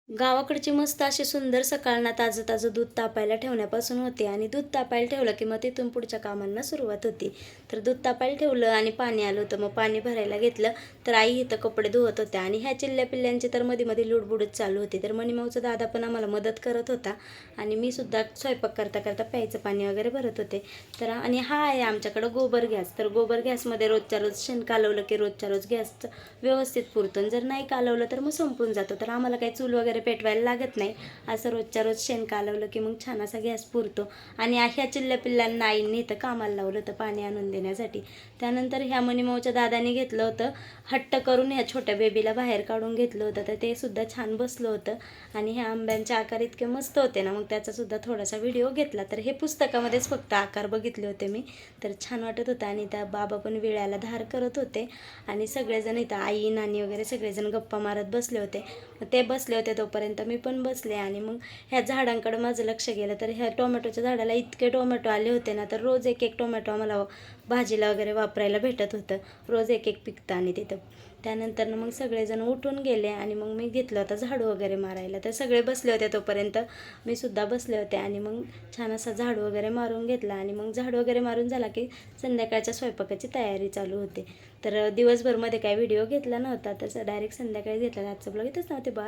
गावाकडची मस्त अशी सुंदर सकाळ ना ताजं ताजं दूध तापायला ठेवण्यापासून होते आणि दूध तापायला ठेवलं की मग तिथून पुढच्या कामांना सुरुवात होती. तर दूध तापायला ठेवलं आणि पाणी आलं होतं, मग पाणी भरायला घेतलं. तर आई इथं कपडे धुवत होत्या आणि ह्या चिल्ल्या पिल्ल्यांची तर मध्ये मध्ये लुडबुडच चालू होती. तर मनीमाऊचा दादा पण आम्हाला मदत करत होता आणि मी सुद्धा स्वयंपाक करता करता प्यायचं पाणी वगैरे भरत होते. तर आणि हा आहे आमच्याकडं गोबर गॅस. तर गोबर गॅसमध्ये रोजच्या रोज शेण कालवलं की रोजच्या रोज गॅस व्यवस्थित पुरतो आणि जर नाही कालवलं तर मग संपून जातो. तर आम्हाला काही चूल वगैरे पेटवायला लागत नाही. असं रोजच्या रोज शेण कालवलं की मग छान असा गॅस पुरतो. आणि ह्या चिल्ल्या पिल्लांना आईंनी इथं कामाला लावलं होतं पाणी आणून देण्यासाठी. त्यानंतर ह्या मनीमाऊच्या दादाने घेतलं होतं, हट्ट करून ह्या छोट्या बेबीला बाहेर काढून घेतलं होतं. तर ते सुद्धा छान बसलं होतं आणि ह्या आंब्यांचे आकार इतके मस्त होते ना, मग त्याचा सुद्धा थोडासा व्हिडिओ घेतला. तर हे पुस्तकामध्येच फक्त आकार बघितले होते मी, तर छान वाटत होतं. आणि त्या बाबा पण विळ्याला धार करत होते आणि सगळेजण इथं आई नानी वगैरे सगळेजण गप्पा मारत बसले होते. ते बसले होते तोपर्यंत मी पण बसले आणि मग ह्या झाडांकडे माझं लक्ष गेलं. तर ह्या टोमॅटोच्या झाडाला इतके टोमॅटो आले होते ना, तर रोज एक एक टोमॅटो आम्हाला भाजीला वगैरे वापरायला भेटत होतं. रोज एक एक पिकतं आणि तिथं. त्यानंतर मग सगळेजण उठून गेले आणि मग मी घेतलं होतं झाडू वगैरे मारायला. तर सगळे बसले होते तोपर्यंत मी सुद्धा बसले होते आणि मग छान असा झाडू वगैरे मारून घेतला. आणि मग झाडू वगैरे मारून झाला की संध्याकाळच्या स्वयंपाकाची तयारी चालू होते. तर दिवसभरमध्ये काही व्हिडिओ घेतला नव्हता, तसं डायरेक्ट संध्याकाळी घेतला. आजचं ब्लॉग इथंच नव्हते बा.